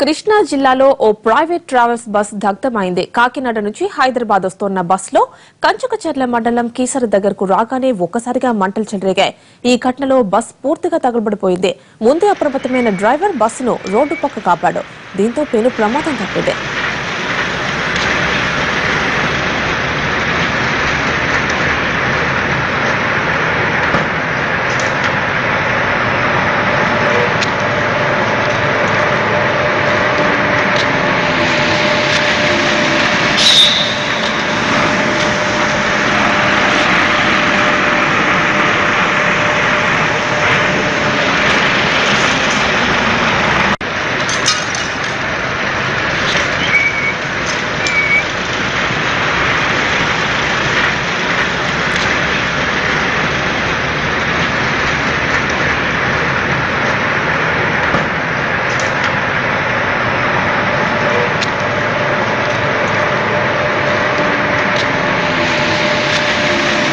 కృష్ణా జిల్లాలో ఓ private travels bus దగ్ధమైంది. Kakinada నుంచి హైదరాబాద్ వస్తున్న బస్సులో కంచుకచర్ల మండలం కీసర దగ్గరకు రాగానే ఒక్కసారిగా మంటలు చెలరేగాయి. ఈ ఘటనలో బస్ పూర్తిగా తగలబడిపోయింది. ముందే అప్రమత్తమైన డ్రైవర్ బస్సును రోడ్డు పక్క కాపాడు. దీంతో పెను ప్రమాదం తప్పింది.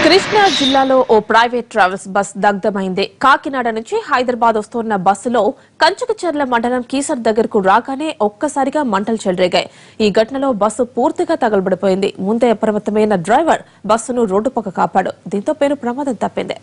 కృష్ణా జిల్లాలో ఓ ప్రైవేట్ ట్రావెల్స్ బస్ దగ్ధమైంది. కాకినాడ నుంచి హైదరాబాద్ వస్తున్న బస్సులో కంచుకచర్ల మండలం కీసర్ దగ్గరకు రాగానే ఒక్కసారిగా మంటలు చెలరేగాయి. ఈ ఘటనలో బస్సు పూర్తిగా తగలబడిపోయింది. ముందే అప్రమత్తమైన డ్రైవర్ బస్సును రోడ్డు పక్క కాపాడు. దీంతో పెను ప్రమాదం తప్పింది.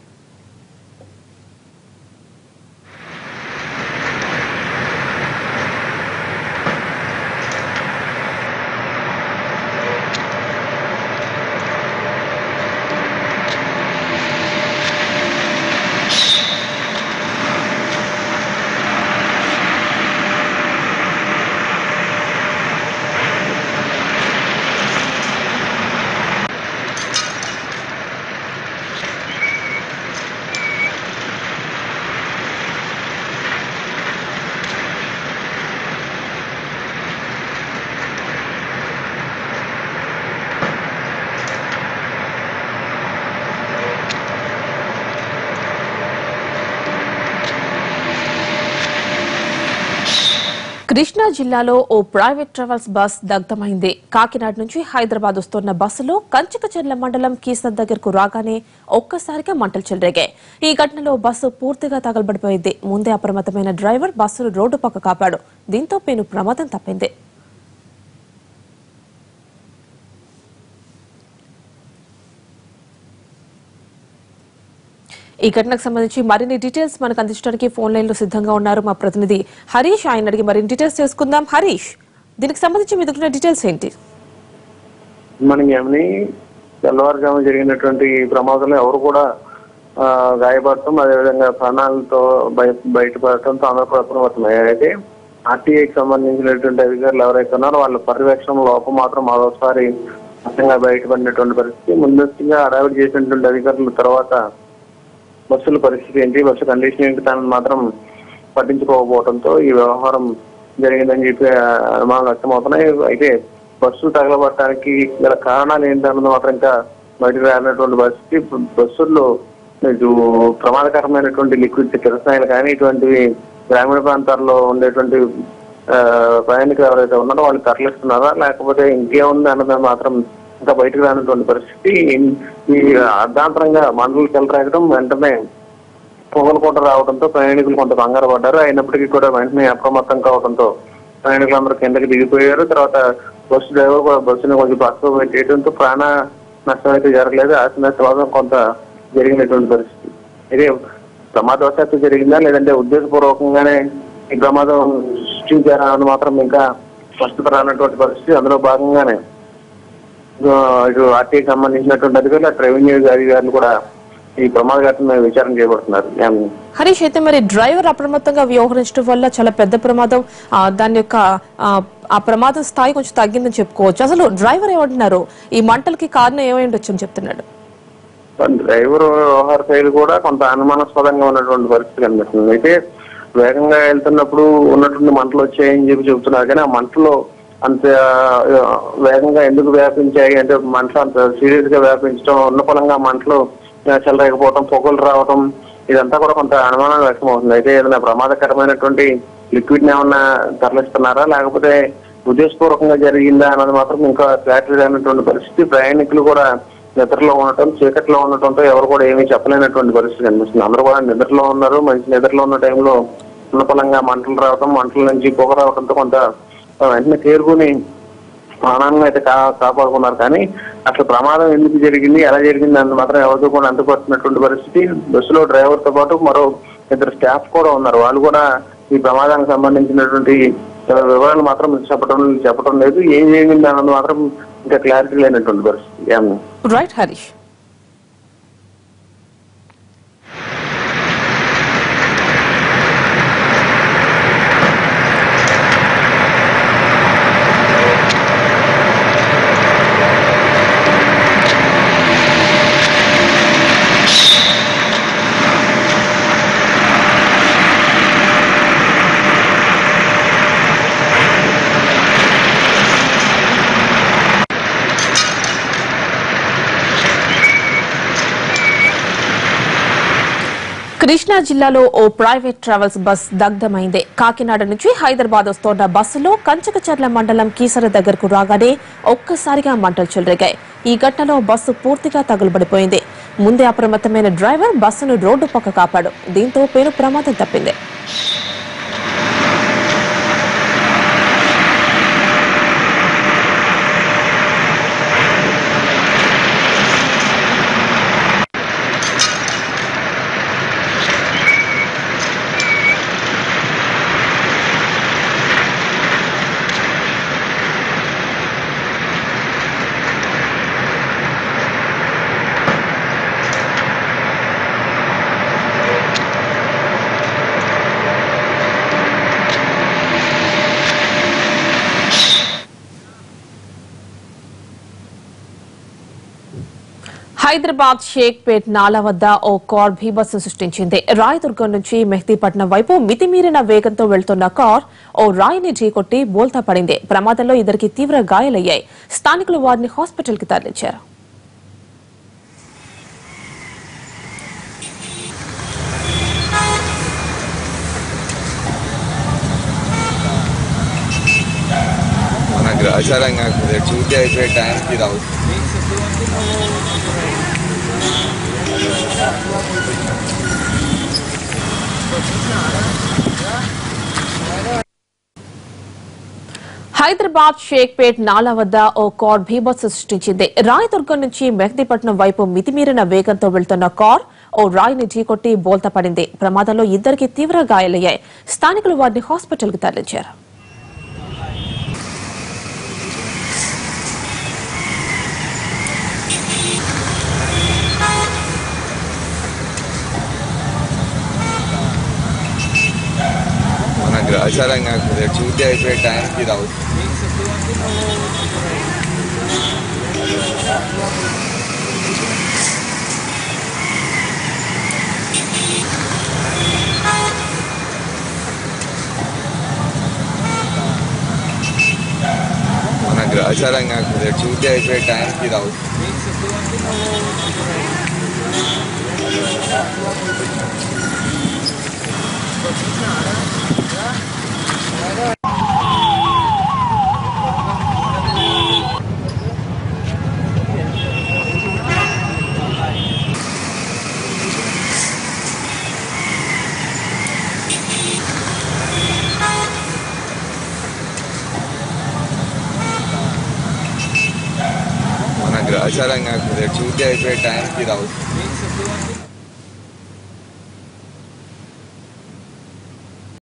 కృష్ణా జిల్లాలో ఓ ప్రైవేట్ ట్రావెల్స్ బస్ దగ్ధమైంది. కాకినాడ నుంచి హైదరాబాద్ వస్తున్న బస్సులో కంచుకచర్ల మండలం కీసర్ దగ్గరకు రాగానే ఒక్కసారిగా మంటలు చెలరేగాయి. ఈ ఘటనలో బస్సు పూర్తిగా తగలబడిపోయింది. ముందే అప్రమత్తమైన డ్రైవర్ బస్సును రోడ్డు పక్క కాపాడు. దీంతో పెను ప్రమాదం తప్పింది. ఈ ఘటనకు సంబంధించి మరిన్ని డీటెయిల్స్ మనకు అందించడానికి ఫోన్ లైన్ లో సిద్ధంగా ఉన్నారు మా ప్రతినిధి హరీష్. ఆయన అడిగి మరిన్ని డీటెయిల్స్ తెలుసుకుందాం. హరీష్, దీనికి సంబంధించి మీ దగ్గర డీటెయిల్స్ ఏంటి? మనకి తెల్లవారుజాము జరిగినటువంటి ప్రమాదంలో ఎవరు కూడా గాయపడటం, అదేవిధంగా ప్రాణాలతో బయటపడటంతో అందరూ అప్రమత్తమయ్యారు. అయితే ఆర్టీఐకి సంబంధించినటువంటి అధికారులు ఎవరైతే ఉన్నారో వాళ్ళ పర్యవేక్షణ లోపం మాత్రం మరోసారి అర్థంగా బయటపడినటువంటి పరిస్థితి. ముందస్తుగా హడావిడి చేసినటువంటి అధికారుల తర్వాత బస్సుల పరిస్థితి ఏంటి, బస్సు కండిషన్ ఏంటి దాన్ని మాత్రం పట్టించుకోకపోవడంతో ఈ వ్యవహారం జరిగిందని చెప్పి అనుమానాలు వ్యక్తమవుతున్నాయి. అయితే బస్సు తగలబడటానికి గల కారణాలు ఏంటన్నది మాత్రం ఇంకా బయటకు రానటువంటి పరిస్థితి. బస్సుల్లో ప్రమాదకరమైనటువంటి లిక్విడ్ కిరసనాయిలు కానీ ఇటువంటివి గ్రామీణ ప్రాంతాల్లో ఉండేటువంటి ప్రయాణికులు ఎవరైతే ఉన్నారో వాళ్ళు తరలిస్తున్నారా లేకపోతే ఇంకేముంది అన్నది మాత్రం ఇంకా బయటకు రానటువంటి పరిస్థితి. ఈ అర్ధాంతరంగా మంటలు చెలరేగడం, వెంటనే పొగలు కూడా రావడంతో ప్రయాణికులు కొంత కంగారు పడ్డారు. అయినప్పటికీ కూడా వెంటనే అప్రమత్తం కావడంతో ప్రయాణికులందరూ కిందకి దిగిపోయారు. తర్వాత బస్సు డ్రైవర్ కూడా బస్సుని కొంచెం పక్కకు పెట్టేయడంతో ప్రాణ నష్టం అయితే జరగలేదు. ఆస్తి నష్టం కొంత జరిగినటువంటి పరిస్థితి. ఇది ప్రమాదవశాత్తు జరిగిందా లేదంటే ఉద్దేశపూర్వకంగానే ఈ ప్రమాదం సృష్టించారా అని మాత్రం ఇంకా స్పష్టత రానటువంటి పరిస్థితి. అందులో భాగంగానే ఇటు ఆర్టీఐకి సంబంధించినటువంటి అధికారులు, అటు రెవెన్యూ అధికారులు కూడా ఈ ప్రమాద ఘటన విచారణ చేయబడుతున్నారు. హరీష్, అయితే మరి డ్రైవర్ అప్రమత్తంగా వ్యవహరించడం వల్ల చాలా పెద్ద ప్రమాదం, దాని యొక్క ఆ ప్రమాదం స్థాయి కొంచెం తగ్గిందని చెప్పుకోవచ్చు. అసలు డ్రైవర్ ఏమంటున్నారు? ఈ మంటలకి కారణం ఏమై ఉండొచ్చు అని చెప్తున్నాడు. డ్రైవర్ వ్యవహార శైలి కూడా కొంత అనుమానాస్పదంగా ఉన్నటువంటి పరిస్థితి కనిపిస్తుంది. అయితే వేగంగా వెళ్తున్నప్పుడు ఉన్నటువంటి మంటలు వచ్చాయని చెప్పి చెబుతున్నారు. కానీ ఆ మంటలో అంత వేగంగా ఎందుకు వ్యాపించాయి అంటే మంటలు అంత సీరియస్ గా వ్యాపించడం, ఉన్న పొలంగా మంటలు చెలరేకపోవడం, పొగలు రావడం, ఇదంతా కూడా కొంత అనుమానం వ్యక్తం అవుతుంది. అయితే ఏదైనా ప్రమాదకరమైనటువంటి లిక్విడ్ ని ఏమన్నా తరలిస్తున్నారా లేకపోతే ఉద్దేశపూర్వకంగా జరిగిందా అన్నది మాత్రం ఇంకా క్లారిటీ అయినటువంటి పరిస్థితి. ప్రయాణికులు కూడా నిద్రలో ఉండటం, చీకట్లో ఉండటంతో ఎవరు కూడా ఏమీ చెప్పలేనటువంటి పరిస్థితి కనిపిస్తుంది. అందరూ కూడా నిద్రలో ఉన్నారు. మంచి నిద్రలో ఉన్న టైంలో ఉన్నపలంగా మంటలు రావడం, మంటల నుంచి పొగ రావడంతో కొంత వెంటనే తేరుకుని ప్రాణాలను అయితే కాపాడుకున్నారు. కానీ అసలు ప్రమాదం ఎందుకు జరిగింది, ఎలా జరిగింది అని మాత్రం ఎవరితో కూడా అంతుపడుతున్నటువంటి పరిస్థితి. బస్సులో డ్రైవర్ తో పాటు మరో 2 స్టాఫ్ కూడా ఉన్నారు. వాళ్ళు కూడా ఈ ప్రమాదానికి సంబంధించినటువంటి వివరాలు మాత్రం చెప్పడం లేదు. ఏం జరిగింది అన్నది మాత్రం ఇంకా క్లారిటీ లేనటువంటి పరిస్థితి. రైట్ హరీష్. కృష్ణా జిల్లాలో ఓ ప్రైవేట్ ట్రావెల్స్ బస్ దగ్ధమైంది. కాకినాడ నుంచి హైదరాబాద్ వస్తోన్న బస్సులో కంచకచర్ల మండలం కీసర దగ్గరకు రాగానే ఒక్కసారిగా మంటలు చెలరేగాయి. ఈ ఘటనలో బస్సు పూర్తిగా తగులబడిపోయింది. ముందే అప్రమత్తమైన డ్రైవర్ బస్సును రోడ్డు పక్క కాపాడు. దీంతో పెను ప్రమాదం తప్పింది. హైదరాబాద్ షేక్పేట్ నాలా వద్ద ఓ కార్ బీభత్సం సృష్టించింది. రాయదుర్గం నుంచి మెహదీపట్నం వైపు మితిమీరిన వేగంతో వెళ్తున్న కార్ ఓ రాయిని ఢీకొట్టి బోల్తా పడింది. ప్రమాదంలో ఇద్దరికి తీవ్ర గాయాలయ్యాయి. స్థానికులు వారిని హాస్పిటల్ కి తరలించారు. గ్రాచారంగా చూసి అయిపోయే టైంకి రావు. హైదరాబాద్ షేక్పేట్ నాలా వద్ద ఓ కార్ బీభత్సం సృష్టించింది. రాయదుర్గం నుంచి మెహదీపట్నం వైపు మితిమీరిన వేగంతో వెళ్తున్న కార్ ఓ రాయిని ఢీకొట్టి బోల్తా పడింది. ప్రమాదంలో ఇద్దరికి తీవ్ర గాయాలయ్యాయి. స్థానికులు వారిని హాస్పిటల్ కి తరలించారు. గ్రాచారంగా చూసి అయిపోయే టైంకి రావు. గ్రాచారంగా చూసి అయిపోయే టైంకి రావు. గ్రాచారంగా చూసి అయిపోయే టైంకి రావు.